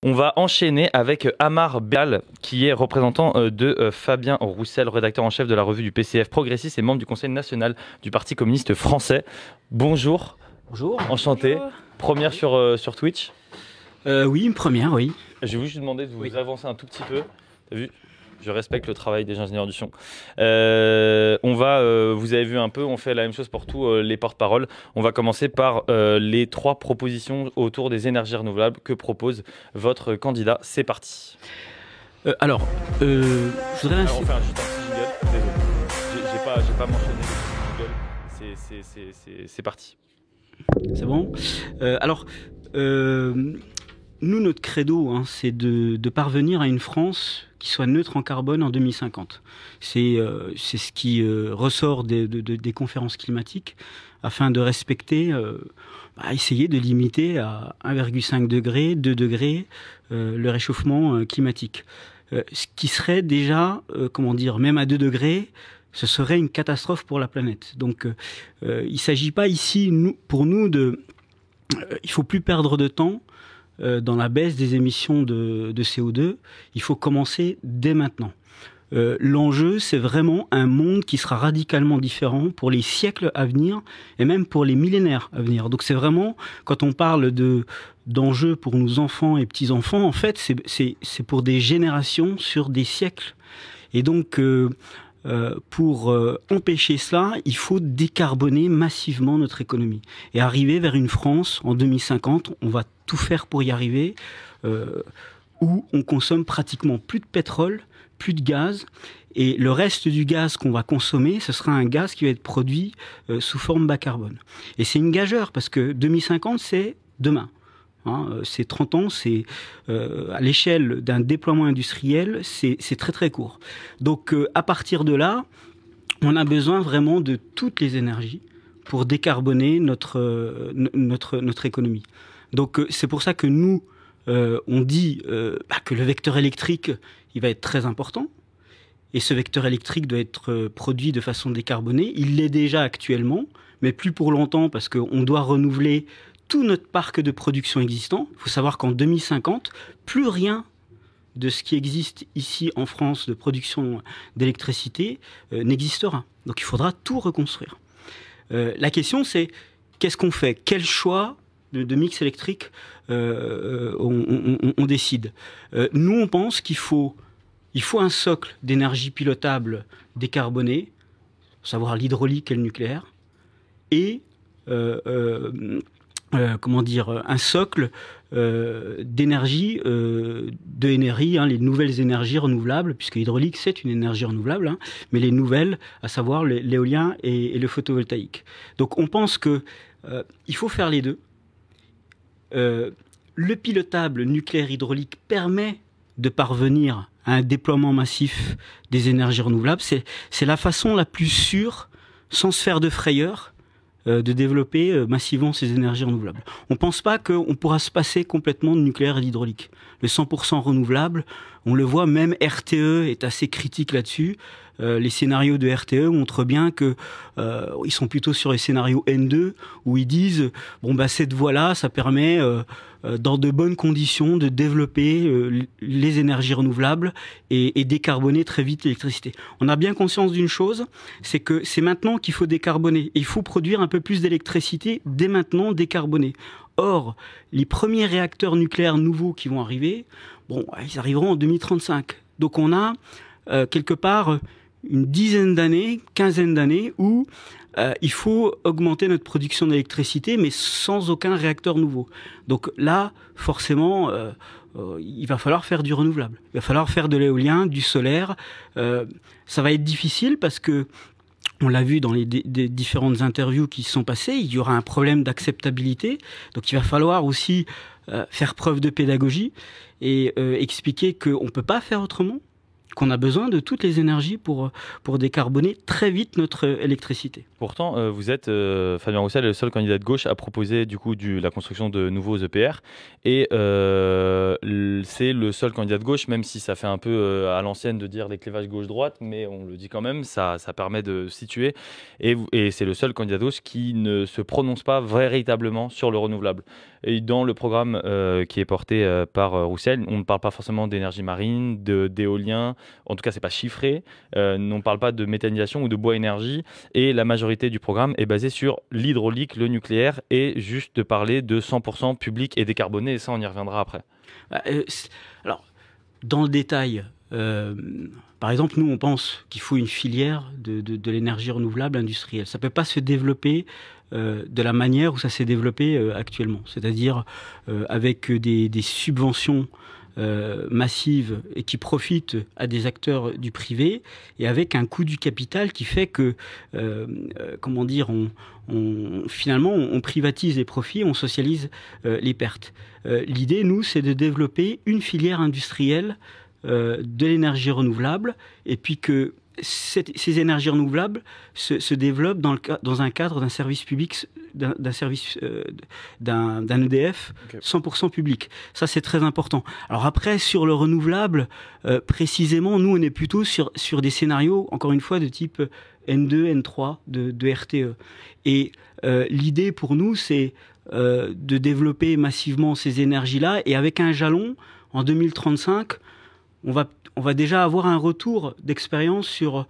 On va enchaîner avec Amar Béal, qui est représentant de Fabien Roussel, rédacteur en chef de la revue du PCF Progressiste et membre du Conseil national du Parti communiste français. Bonjour. Bonjour. Enchanté. Bonjour. Première sur Twitch. Oui, une première, oui. Je vais juste vous demander de vous avancer un tout petit peu. T'as vu ? Je respecte le travail des ingénieurs du son. Vous avez vu un peu, on fait la même chose pour tous les porte-paroles. On va commencer par les 3 propositions autour des énergies renouvelables que propose votre candidat. C'est parti. Je voudrais... Alors, on fait juste un petit jingle. Désolé. J'ai pas mentionné le petit jingle. C'est parti. C'est bon. Nous, notre credo, c'est de parvenir à une France qui soit neutre en carbone en 2050. C'est ce qui ressort des conférences climatiques afin de respecter, essayer de limiter à 1,5 degré, 2 degrés le réchauffement climatique. Ce qui serait déjà, même à 2 degrés, ce serait une catastrophe pour la planète. Donc, il ne s'agit pas ici, pour nous, il faut plus perdre de temps dans la baisse des émissions de CO2, il faut commencer dès maintenant. L'enjeu, c'est vraiment un monde qui sera radicalement différent pour les siècles à venir et même pour les millénaires à venir. Donc c'est vraiment, quand on parle d'enjeux pour nos enfants et petits-enfants, en fait, c'est pour des générations sur des siècles. Et donc, pour empêcher cela, il faut décarboner massivement notre économie et arriver vers une France en 2050. On va tout faire pour y arriver, où on consomme pratiquement plus de pétrole, plus de gaz, et le reste du gaz qu'on va consommer, ce sera un gaz qui va être produit sous forme bas carbone. Et c'est une gageure parce que 2050, c'est demain. C'est 30 ans, c'est à l'échelle d'un déploiement industriel, c'est très très court. Donc à partir de là, on a besoin vraiment de toutes les énergies pour décarboner notre économie. Donc c'est pour ça que nous, on dit que le vecteur électrique, il va être très important. Et ce vecteur électrique doit être produit de façon décarbonée. Il l'est déjà actuellement, mais plus pour longtemps parce qu'on doit renouveler tout notre parc de production existant. Il faut savoir qu'en 2050, plus rien de ce qui existe ici en France de production d'électricité n'existera. Donc il faudra tout reconstruire. La question c'est, qu'est-ce qu'on fait? Quel choix de mix électrique on décide? Nous, on pense qu'il faut un socle d'énergie pilotable décarbonée, à savoir l'hydraulique et le nucléaire, et un socle d'énergie, les nouvelles énergies renouvelables, puisque l'hydraulique c'est une énergie renouvelable, mais les nouvelles, à savoir l'éolien et le photovoltaïque. Donc on pense que il faut faire les deux. Le pilotable nucléaire hydraulique permet de parvenir à un déploiement massif des énergies renouvelables. C'est la façon la plus sûre, sans se faire de frayeur, de développer massivement ces énergies renouvelables. On ne pense pas qu'on pourra se passer complètement de nucléaire et d'hydraulique. Le 100% renouvelable, on le voit, même RTE est assez critique là-dessus. Les scénarios de RTE montrent bien que ils sont plutôt sur les scénarios N2 où ils disent cette voie-là, ça permet dans de bonnes conditions de développer les énergies renouvelables et décarboner très vite l'électricité. On a bien conscience d'une chose, c'est que c'est maintenant qu'il faut décarboner. Et il faut produire un peu plus d'électricité dès maintenant décarbonée. Or, les premiers réacteurs nucléaires nouveaux qui vont arriver, ils arriveront en 2035. Donc on a quelque part une dizaine d'années, quinzaine d'années où il faut augmenter notre production d'électricité, mais sans aucun réacteur nouveau. Donc là, forcément, il va falloir faire du renouvelable. Il va falloir faire de l'éolien, du solaire. Ça va être difficile parce que, on l'a vu dans les différentes interviews qui se sont passées, il y aura un problème d'acceptabilité. Donc il va falloir aussi faire preuve de pédagogie et expliquer qu'on ne peut pas faire autrement, qu'on a besoin de toutes les énergies pour décarboner très vite notre électricité. Pourtant, vous êtes, Fabien Roussel, le seul candidat de gauche à proposer du coup la construction de nouveaux EPR. Et c'est le seul candidat de gauche, même si ça fait un peu à l'ancienne de dire les clivages gauche-droite, mais on le dit quand même, ça permet de situer. Et c'est le seul candidat de gauche qui ne se prononce pas véritablement sur le renouvelable. Et dans le programme qui est porté par Roussel, on ne parle pas forcément d'énergie marine, d'éolien, en tout cas c'est pas chiffré, on ne parle pas de méthanisation ou de bois énergie, et la majorité du programme est basée sur l'hydraulique, le nucléaire, et juste de parler de 100% public et décarboné, et ça on y reviendra après. Alors, dans le détail, par exemple, nous, on pense qu'il faut une filière de l'énergie renouvelable industrielle. Ça ne peut pas se développer de la manière où ça s'est développé actuellement, c'est-à-dire avec des subventions massives et qui profitent à des acteurs du privé et avec un coût du capital qui fait que, comment dire, finalement, on privatise les profits, on socialise les pertes. L'idée, nous, c'est de développer une filière industrielle de l'énergie renouvelable et puis que ces énergies renouvelables se développent dans un cadre d'un service public, d'un EDF 100% public. Ça, c'est très important. Alors après, sur le renouvelable, précisément, nous, on est plutôt sur des scénarios, encore une fois, de type N2, N3 de RTE. Et l'idée pour nous, c'est de développer massivement ces énergies-là et avec un jalon, en 2035, on va déjà avoir un retour d'expérience sur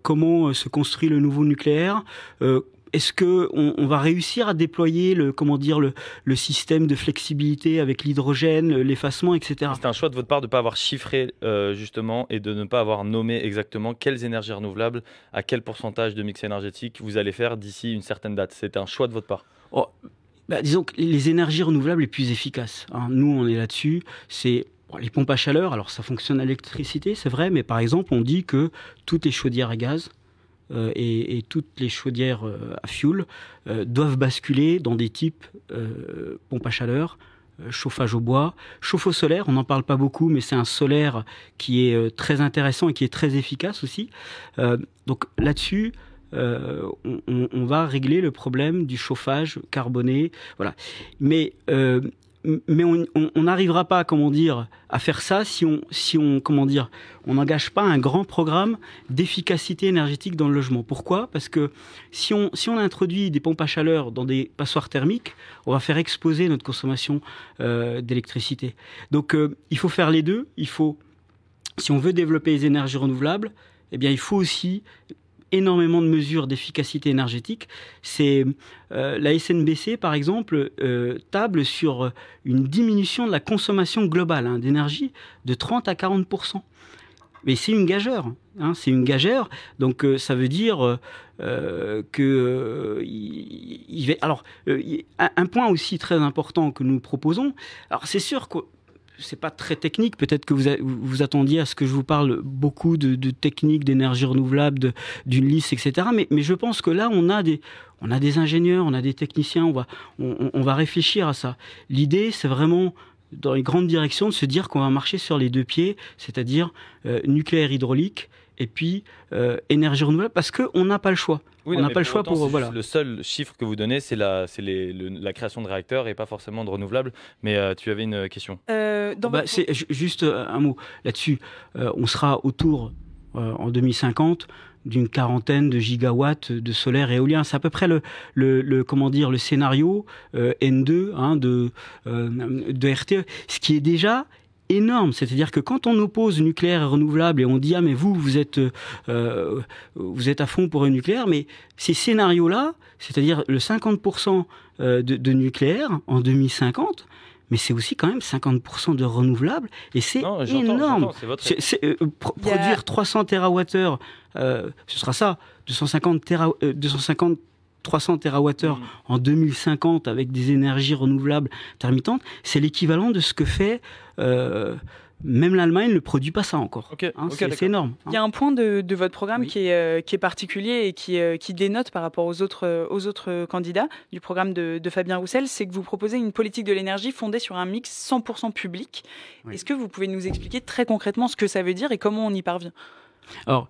comment se construit le nouveau nucléaire. Est-ce qu'on va réussir à déployer le système de flexibilité avec l'hydrogène, l'effacement, etc. C'est un choix de votre part de ne pas avoir chiffré justement et de ne pas avoir nommé exactement quelles énergies renouvelables, à quel pourcentage de mix énergétique vous allez faire d'ici une certaine date. C'est un choix de votre part. Disons que les énergies renouvelables les plus efficaces, hein, nous on est là-dessus, c'est les pompes à chaleur. Alors ça fonctionne à l'électricité, c'est vrai, mais par exemple on dit que toutes les chaudières à gaz et toutes les chaudières à fioul doivent basculer dans des types pompes à chaleur, chauffage au bois, chauffe-eau solaire. On n'en parle pas beaucoup, mais c'est un solaire qui est très intéressant et qui est très efficace aussi. Donc là-dessus, on va régler le problème du chauffage carboné, voilà. Mais on n'arrivera pas, comment dire, à faire ça si on comment dire, on n'engage pas un grand programme d'efficacité énergétique dans le logement. Pourquoi ? Parce que si on introduit des pompes à chaleur dans des passoires thermiques, on va faire exploser notre consommation d'électricité. Donc il faut faire les deux. Si on veut développer les énergies renouvelables, eh bien il faut aussi énormément de mesures d'efficacité énergétique. C'est la SNBC, par exemple, table sur une diminution de la consommation globale d'énergie de 30 à 40%. Mais c'est une gageure. C'est une gageure. Donc ça veut dire alors, un point aussi très important que nous proposons. Alors c'est sûr que c'est pas très technique, peut-être que vous attendiez à ce que je vous parle beaucoup de techniques, d'énergie renouvelable, d'une liste, etc. Mais je pense que là, on a des ingénieurs, on a des techniciens, on va réfléchir à ça. L'idée, c'est vraiment, dans les grandes directions, de se dire qu'on va marcher sur les deux pieds, c'est-à-dire nucléaire hydraulique, et puis énergie renouvelable, parce qu'on n'a pas le choix. Oui, on n'a pas le choix pour... Voilà. Le seul chiffre que vous donnez, c'est la création de réacteurs et pas forcément de renouvelables. Mais tu avais une question. C'est juste un mot là-dessus. On sera autour, en 2050, d'une quarantaine de gigawatts de solaire et éolien. C'est à peu près le scénario N2 de RTE, ce qui est déjà énorme. C'est-à-dire que quand on oppose nucléaire et renouvelable et on dit mais vous êtes à fond pour le nucléaire, mais ces scénarios-là, c'est-à-dire le 50% de nucléaire en 2050, mais c'est aussi quand même 50% de renouvelables et c'est énorme. Produire 300 TWh, ce sera ça, 300 TWh en 2050 avec des énergies renouvelables intermittentes, c'est l'équivalent de ce que fait même l'Allemagne ne produit pas ça encore. C'est énorme. Il y a un point de votre programme qui est particulier et qui dénote par rapport aux autres candidats du programme de Fabien Roussel, c'est que vous proposez une politique de l'énergie fondée sur un mix 100% public. Oui. Est-ce que vous pouvez nous expliquer très concrètement ce que ça veut dire et comment on y parvient ? Alors,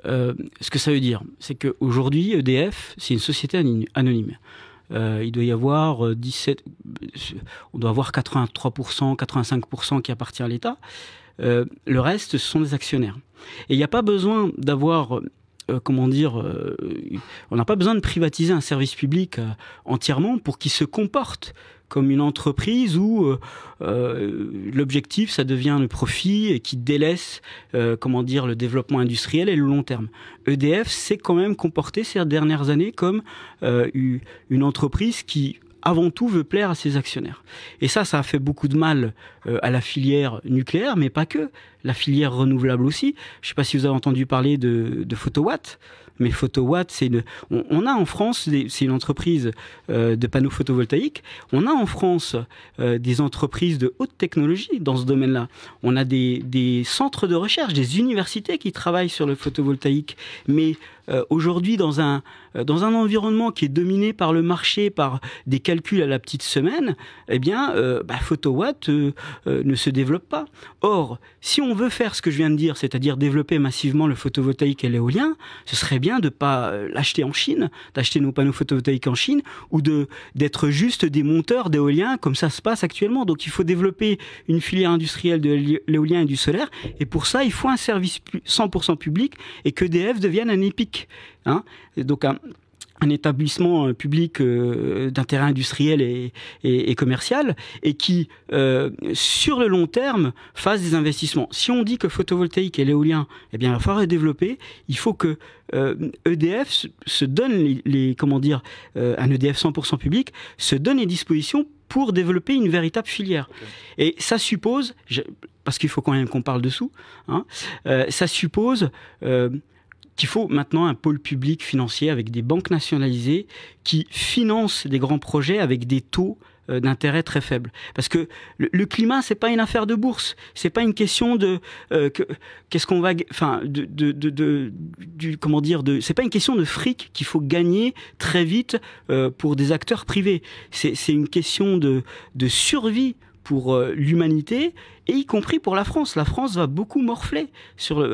ce que ça veut dire, c'est qu'aujourd'hui, EDF, c'est une société anonyme. il doit y avoir 83%, 85% qui appartient à l'État. Le reste, ce sont des actionnaires. Et il n'y a pas besoin d'avoir... on n'a pas besoin de privatiser un service public entièrement pour qu'il se comporte comme une entreprise où l'objectif, ça devient le profit et qui délaisse le développement industriel et le long terme. EDF s'est quand même comporté ces dernières années comme une entreprise qui avant tout veut plaire à ses actionnaires. Et ça a fait beaucoup de mal à la filière nucléaire, mais pas que. La filière renouvelable aussi. Je ne sais pas si vous avez entendu parler de Photowatt, mais Photowatt, on a en France, c'est une entreprise de panneaux photovoltaïques. On a en France des entreprises de haute technologie dans ce domaine-là. On a des centres de recherche, des universités qui travaillent sur le photovoltaïque. Mais aujourd'hui, dans un environnement qui est dominé par le marché, par des calculs à la petite semaine, eh bien, Photowatt ne se développe pas. Or, si on veut faire ce que je viens de dire, c'est-à-dire développer massivement le photovoltaïque et l'éolien, ce serait bien de pas l'acheter en Chine, d'acheter nos panneaux photovoltaïques en Chine, ou d'être juste des monteurs d'éolien comme ça se passe actuellement. Donc il faut développer une filière industrielle de l'éolien et du solaire, et pour ça il faut un service 100% public et qu'EDF devienne un EPIC. Donc un établissement public d'intérêt industriel et commercial, et qui, sur le long terme, fasse des investissements. Si on dit que photovoltaïque et l'éolien, eh bien, il va falloir les développer, il faut que EDF se donne un EDF 100% public, se donne les dispositions pour développer une véritable filière. Okay. Et ça suppose, parce qu'il faut quand même qu'on parle dessous, ça suppose... qu'il faut maintenant un pôle public financier avec des banques nationalisées qui financent des grands projets avec des taux d'intérêt très faibles. Parce que le climat, c'est pas une affaire de bourse. C'est pas une question c'est pas une question de fric qu'il faut gagner très vite pour des acteurs privés. C'est une question de survie pour l'humanité, et y compris pour la France. La France va beaucoup morfler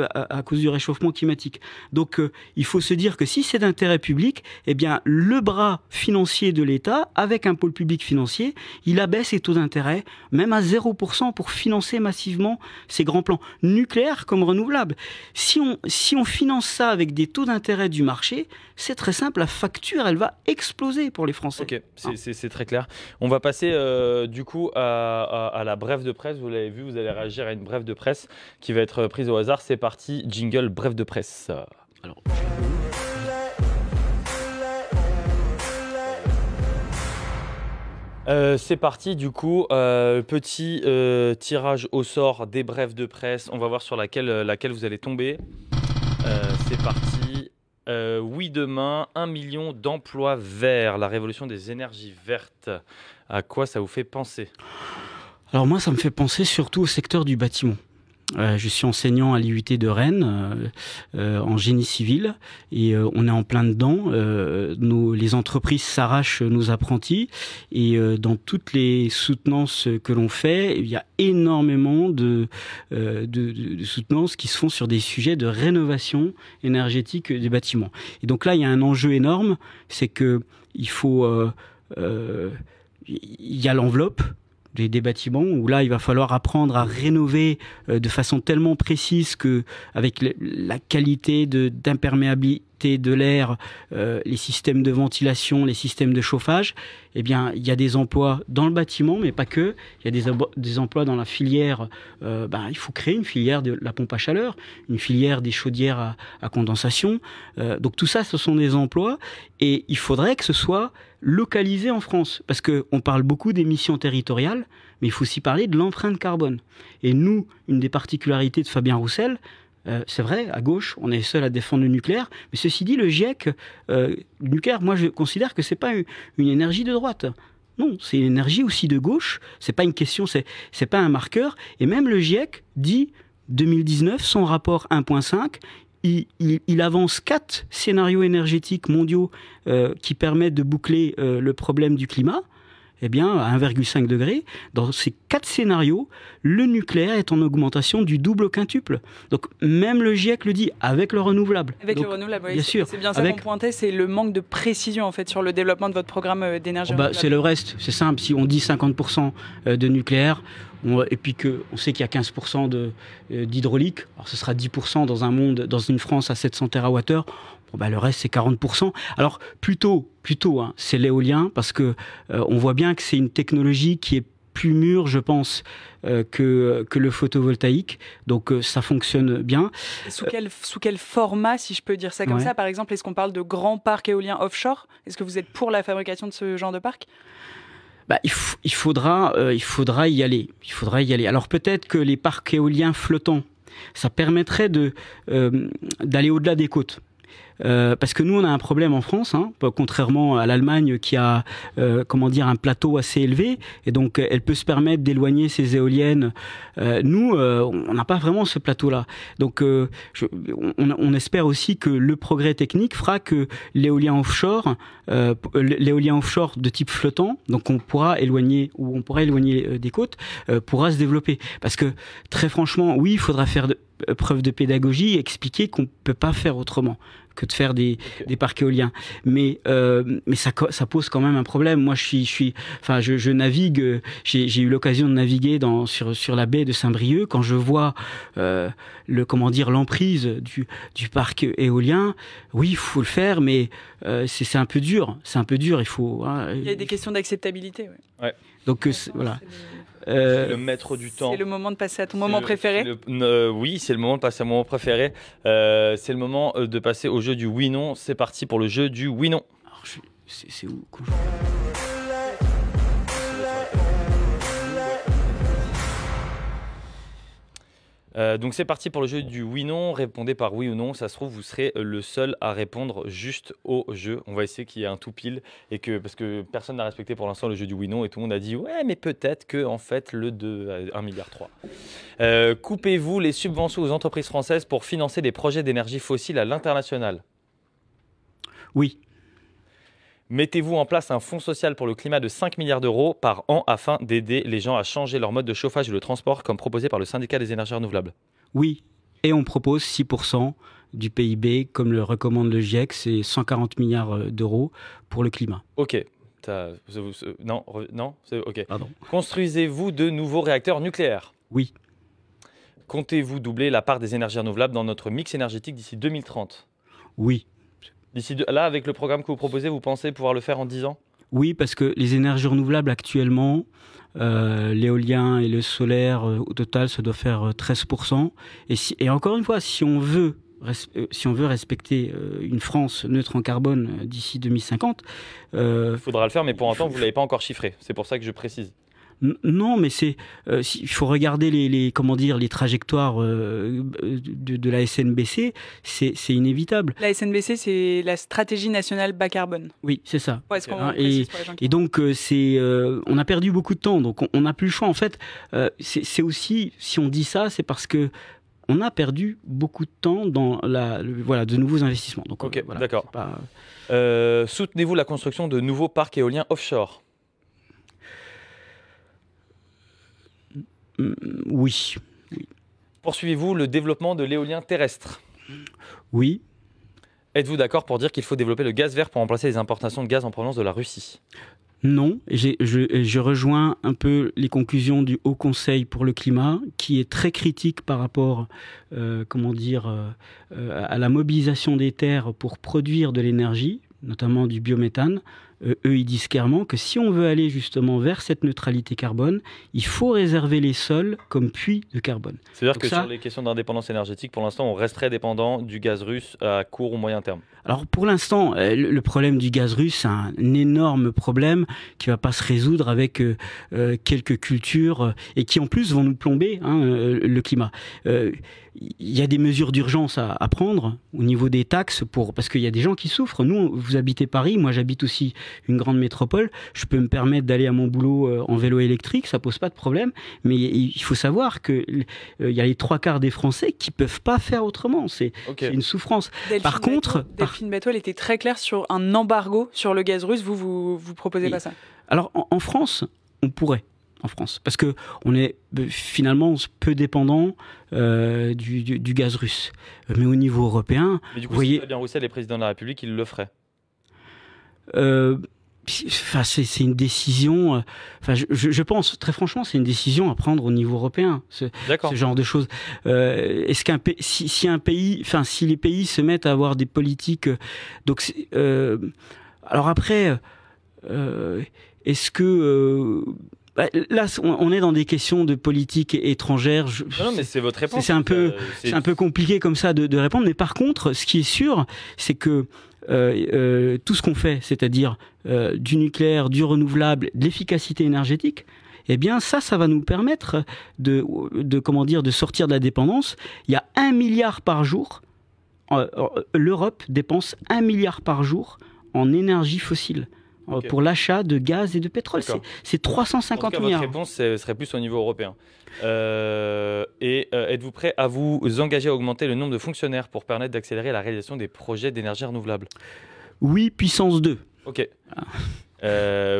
à cause du réchauffement climatique. Donc il faut se dire que si c'est d'intérêt public, eh bien le bras financier de l'État, avec un pôle public financier, il abaisse ses taux d'intérêt, même à 0% pour financer massivement ces grands plans, nucléaires comme renouvelables. Si on finance ça avec des taux d'intérêt du marché, c'est très simple, la facture, elle va exploser pour les Français. Ok, c'est très clair. On va passer du coup à la brève de presse. Vous l'avez vu, vous allez réagir à une brève de presse qui va être prise au hasard. C'est parti, jingle, brève de presse. Alors... c'est parti du coup, petit tirage au sort des brèves de presse. On va voir sur laquelle vous allez tomber. C'est parti. Oui demain, 1 million d'emplois verts, la révolution des énergies vertes. À quoi ça vous fait penser ? Alors moi, ça me fait penser surtout au secteur du bâtiment. Je suis enseignant à l'IUT de Rennes en génie civil, et on est en plein dedans. Les entreprises s'arrachent nos apprentis, et dans toutes les soutenances que l'on fait, il y a énormément de soutenances qui se font sur des sujets de rénovation énergétique des bâtiments. Et donc là, il y a un enjeu énorme, c'est que il y a l'enveloppe des bâtiments, où là il va falloir apprendre à rénover de façon tellement précise que, avec la qualité d'imperméabilité de l'air, les systèmes de ventilation, les systèmes de chauffage, eh bien il y a des emplois dans le bâtiment, mais pas que. Il y a des emplois dans la filière. Il faut créer une filière de la pompe à chaleur, une filière des chaudières à condensation. Donc tout ça, ce sont des emplois, et il faudrait que ce soit localisé en France, parce qu'on parle beaucoup d'émissions territoriales, mais il faut aussi parler de l'empreinte carbone. Et nous, une des particularités de Fabien Roussel, c'est vrai, à gauche, on est seul à défendre le nucléaire, mais ceci dit, le GIEC, le nucléaire, moi je considère que c'est pas une énergie de droite. Non, c'est une énergie aussi de gauche. C'est pas une question, c'est pas un marqueur. Et même le GIEC dit 2019, son rapport 1.5. Il avance 4 scénarios énergétiques mondiaux qui permettent de boucler le problème du climat. eh bien, à 1,5 degré, dans ces 4 scénarios, le nucléaire est en augmentation du double au quintuple. Donc, même le GIEC le dit, avec le renouvelable. Avec Donc, le renouvelable, oui. Bien sûr. C'est bien ça qu'on pointait, c'est le manque de précision, en fait, sur le développement de votre programme d'énergie renouvelable. C'est le reste, c'est simple. Si on dit 50% de nucléaire, et puis qu'on sait qu'il y a 15% d'hydraulique, alors ce sera 10% dans une France à 700 TWh, le reste c'est 40%. Alors plutôt hein, c'est l'éolien, parce que on voit bien que c'est une technologie qui est plus mûre, je pense, que le photovoltaïque. Donc ça fonctionne bien. Sous quel format, si je peux dire ça comme ça, par exemple, est-ce qu'on parle de grands parcs éoliens offshore? Est-ce que vous êtes pour la fabrication de ce genre de parc? Il faudra y aller. Alors peut-être que les parcs éoliens flottants, ça permettrait d'aller au-delà des côtes. Parce que nous, on a un problème en France, hein, contrairement à l'Allemagne qui a un plateau assez élevé, et donc elle peut se permettre d'éloigner ses éoliennes. Nous, on n'a pas vraiment ce plateau-là. Donc on espère aussi que le progrès technique fera que l'éolien offshore de type flottant, donc on pourra éloigner des côtes, pourra se développer. Parce que très franchement, oui, il faudra faire preuve de pédagogie, expliquer qu'on ne peut pas faire autrement que de faire des parcs éoliens. Mais ça pose quand même un problème. Moi, je navigue, j'ai eu l'occasion de naviguer sur la baie de Saint-Brieuc. Quand je vois l'emprise du parc éolien, oui, il faut le faire, mais c'est un peu dur. Il faut. Il y a des questions d'acceptabilité. Ouais. Donc voilà. C'est le maître du temps. C'est le moment de passer à ton moment préféré. Oui, c'est le moment de passer à mon moment préféré. C'est le moment de passer au jeu du oui-non. C'est parti pour le jeu du oui-non. C'est où cool. Donc c'est parti pour le jeu du oui-non. Répondez par oui ou non. Ça se trouve, vous serez le seul à répondre juste au jeu. On va essayer qu'il y ait un tout pile, parce que personne n'a respecté pour l'instant le jeu du oui-non et tout le monde a dit ouais, mais peut-être que en fait le 2 à 1,3 milliard. Coupez-vous les subventions aux entreprises françaises pour financer des projets d'énergie fossile à l'international? Oui. Mettez-vous en place un fonds social pour le climat de 5 milliards d'euros par an afin d'aider les gens à changer leur mode de chauffage ou de transport comme proposé par le syndicat des énergies renouvelables? Oui, et on propose 6% du PIB comme le recommande le GIEC, c'est 140 milliards d'euros pour le climat. Ok. Non, c'est ok. Pardon. Construisez-vous de nouveaux réacteurs nucléaires? Oui. Comptez-vous doubler la part des énergies renouvelables dans notre mix énergétique d'ici 2030? Oui. Là, avec le programme que vous proposez, vous pensez pouvoir le faire en 10 ans? Oui, parce que les énergies renouvelables actuellement, l'éolien et le solaire, au total, ça doit faire 13%. Et encore une fois, si on veut respecter une France neutre en carbone d'ici 2050... il faudra le faire, mais pour l'instant, vous ne l'avez pas encore chiffré. C'est pour ça que je précise. Non, mais il faut regarder les trajectoires de la SNBC, c'est inévitable. La SNBC, c'est la stratégie nationale bas carbone. Oui, c'est ça. Et donc on a perdu beaucoup de temps, donc on n'a plus le choix. En fait, c'est aussi, si on dit ça, c'est parce que on a perdu beaucoup de temps dans de nouveaux investissements. Donc, ok, d'accord. Soutenez-vous la construction de nouveaux parcs éoliens offshore? Oui. Poursuivez-vous le développement de l'éolien terrestre? Oui. Êtes-vous d'accord pour dire qu'il faut développer le gaz vert pour remplacer les importations de gaz en provenance de la Russie? Non, je rejoins un peu les conclusions du Haut Conseil pour le climat, qui est très critique par rapport à la mobilisation des terres pour produire de l'énergie, notamment du biométhane. Eux, ils disent clairement que si on veut aller justement vers cette neutralité carbone, il faut réserver les sols comme puits de carbone. C'est-à-dire que sur les questions d'indépendance énergétique, pour l'instant, on resterait dépendant du gaz russe à court ou moyen terme? Alors pour l'instant, le problème du gaz russe, c'est un énorme problème qui ne va pas se résoudre avec quelques cultures et qui en plus vont nous plomber le climat. Il y a des mesures d'urgence à prendre au niveau des taxes parce qu'il y a des gens qui souffrent. Nous, vous habitez Paris, moi j'habite aussi une grande métropole. Je peux me permettre d'aller à mon boulot en vélo électrique, ça pose pas de problème. Mais il faut savoir que il y a les 3/4 des Français qui peuvent pas faire autrement. C'est une souffrance. Delphine Bathoul était très claire sur un embargo sur le gaz russe. Vous proposez pas ça? Alors en France, on pourrait. En France, parce que on est finalement peu dépendant du gaz russe. Mais au niveau européen, mais du coup, vous voyez, si Fabien Roussel est président de la République, il le ferait. Enfin, c'est une décision. Enfin, je pense très franchement, c'est une décision à prendre au niveau européen. Ce genre de choses. Est-ce qu'un si un pays, enfin, si les pays se mettent à avoir des politiques, donc, alors après, est-ce que là, on est dans des questions de politique étrangère. Non, mais c'est votre réponse. C'est un peu compliqué comme ça de répondre. Mais par contre, ce qui est sûr, c'est que tout ce qu'on fait, c'est-à-dire du nucléaire, du renouvelable, de l'efficacité énergétique, eh bien ça va nous permettre de sortir de la dépendance. Il y a 1 milliard par jour. L'Europe dépense 1 milliard par jour en énergie fossile. Okay. Pour l'achat de gaz et de pétrole. C'est 350 milliards. Votre réponse serait plus au niveau européen. Êtes-vous prêt à vous engager à augmenter le nombre de fonctionnaires pour permettre d'accélérer la réalisation des projets d'énergie renouvelable? Oui, puissance 2. Ok.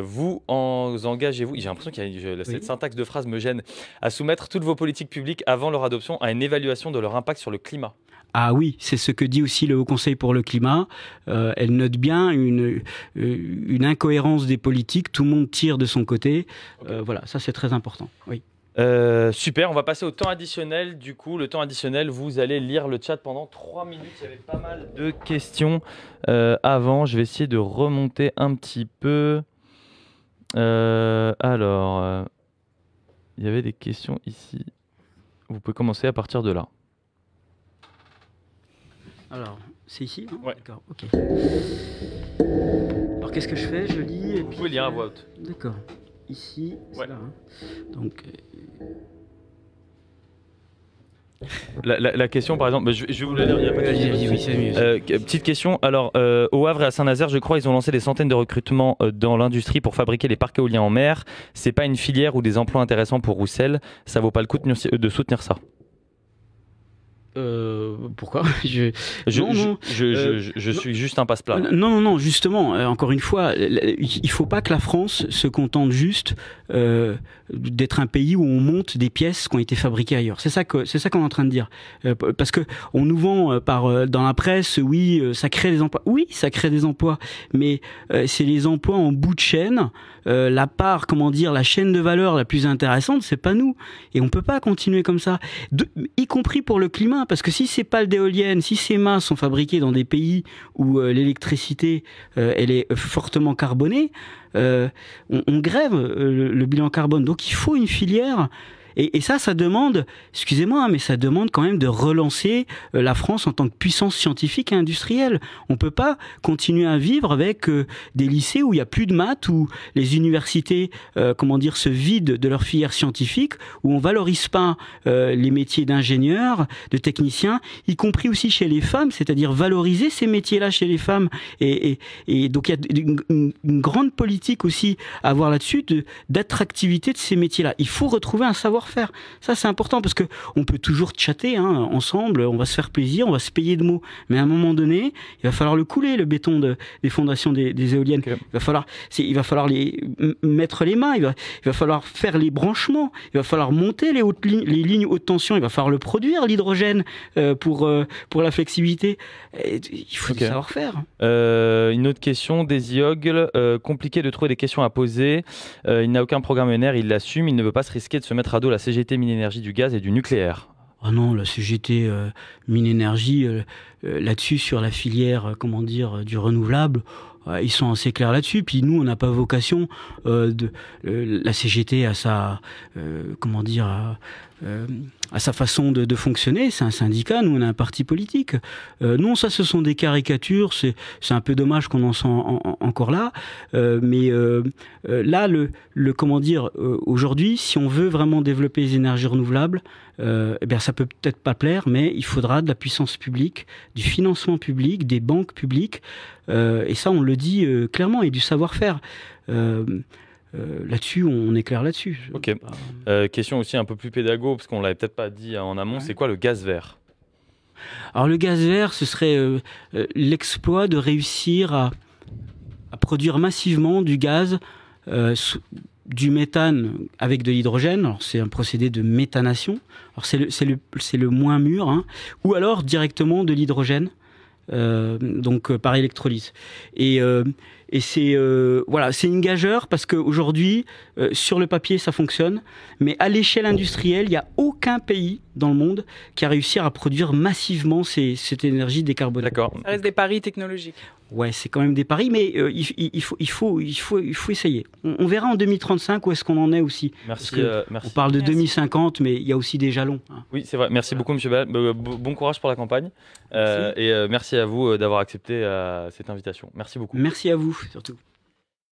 Vous engagez-vous, j'ai l'impression que cette syntaxe de phrase me gêne, à soumettre toutes vos politiques publiques avant leur adoption à une évaluation de leur impact sur le climat? Ah oui, c'est ce que dit aussi le Haut Conseil pour le climat. Elle note bien une incohérence des politiques. Tout le monde tire de son côté. Okay. Voilà, ça c'est très important. Oui. Super, on va passer au temps additionnel. Du coup, le temps additionnel, vous allez lire le chat pendant 3 minutes. Il y avait pas mal de questions avant. Je vais essayer de remonter un petit peu. Alors, il y avait des questions ici. Vous pouvez commencer à partir de là. Alors, c'est ici, hein? Ouais. D'accord, ok. Alors, qu'est-ce que je fais? Je lis et vous pouvez lire à voix haute. D'accord. Ici, c'est là. Hein. Donc... La question, par exemple, je vais vous la lire. Il y a pas de oui, c'est mieux. Petite question. Alors, au Havre et à Saint-Nazaire, je crois, ils ont lancé des centaines de recrutements dans l'industrie pour fabriquer les parcs éoliens en mer. C'est pas une filière ou des emplois intéressants pour Roussel. Ça vaut pas le coup de soutenir ça? Pourquoi? Je suis juste un passe-plat. Non, justement, encore une fois, il faut pas que la France se contente juste d'être un pays où on monte des pièces qui ont été fabriquées ailleurs. C'est ça qu'on est en train de dire. Parce que on nous vend dans la presse, oui, ça crée des emplois. Oui, ça crée des emplois, mais c'est les emplois en bout de chaîne. La chaîne de valeur la plus intéressante, c'est pas nous. Et on peut pas continuer comme ça, y compris pour le climat. Parce que si ces pales d'éoliennes, si ces mâts sont fabriqués dans des pays où l'électricité elle est fortement carbonée, on grève le bilan carbone. Donc il faut une filière. Et ça demande, excusez-moi, mais ça demande quand même de relancer la France en tant que puissance scientifique et industrielle. On peut pas continuer à vivre avec des lycées où il y a plus de maths, où les universités, se vident de leur filière scientifique, où on valorise pas les métiers d'ingénieurs, de techniciens, y compris aussi chez les femmes, c'est-à-dire valoriser ces métiers-là chez les femmes. Et donc il y a une grande politique aussi à avoir là-dessus d'attractivité de ces métiers-là. Il faut retrouver un savoir-faire. Ça, c'est important parce que on peut toujours chatter ensemble, on va se faire plaisir, on va se payer de mots. Mais à un moment donné, il va falloir le couler, le béton des fondations des éoliennes. Okay. Il va falloir mettre les mâts, il va falloir faire les branchements, il va falloir monter les lignes haute tension, il va falloir le produire, l'hydrogène, pour la flexibilité. Il faut du savoir-faire. Une autre question, Desiogl. Compliqué de trouver des questions à poser. Il n'a aucun programme ENR, il l'assume, il ne veut pas se risquer de se mettre à dos la CGT Mines-Énergie du gaz et du nucléaire. Ah non, la CGT Mines-Énergie, là-dessus, sur la filière, du renouvelable, ils sont assez clairs là-dessus. Puis nous, on n'a pas vocation la CGT à sa, à sa façon de fonctionner. C'est un syndicat, nous on est un parti politique. Non, ça ce sont des caricatures, c'est un peu dommage qu'on en soit encore là. Mais là, aujourd'hui, si on veut vraiment développer les énergies renouvelables, ça peut peut-être pas plaire, mais il faudra de la puissance publique, du financement public, des banques publiques, et ça on le dit clairement, et du savoir-faire. Là-dessus, on est clair là-dessus. Ok. Question aussi un peu plus pédago, parce qu'on l'avait peut-être pas dit en amont, c'est quoi le gaz vert? Alors le gaz vert, ce serait l'exploit de réussir à produire massivement du gaz du méthane avec de l'hydrogène. Alors, c'est un procédé de méthanation. Alors, c'est le moins mûr, hein. Ou alors directement de l'hydrogène, donc par électrolyse. Et c'est une gageure parce qu'aujourd'hui, sur le papier, ça fonctionne, mais à l'échelle industrielle, il n'y a aucun pays dans le monde qui a réussi à produire massivement cette énergie décarbonée. D'accord. Ça reste des paris technologiques. Ouais, c'est quand même des paris, mais il faut essayer. On verra en 2035 où est-ce qu'on en est aussi. Merci. On parle de 2050, mais il y a aussi des jalons, hein. Oui, c'est vrai. Merci beaucoup, Monsieur Ball. Bon courage pour la campagne. Et merci à vous d'avoir accepté cette invitation. Merci beaucoup. Merci à vous, surtout.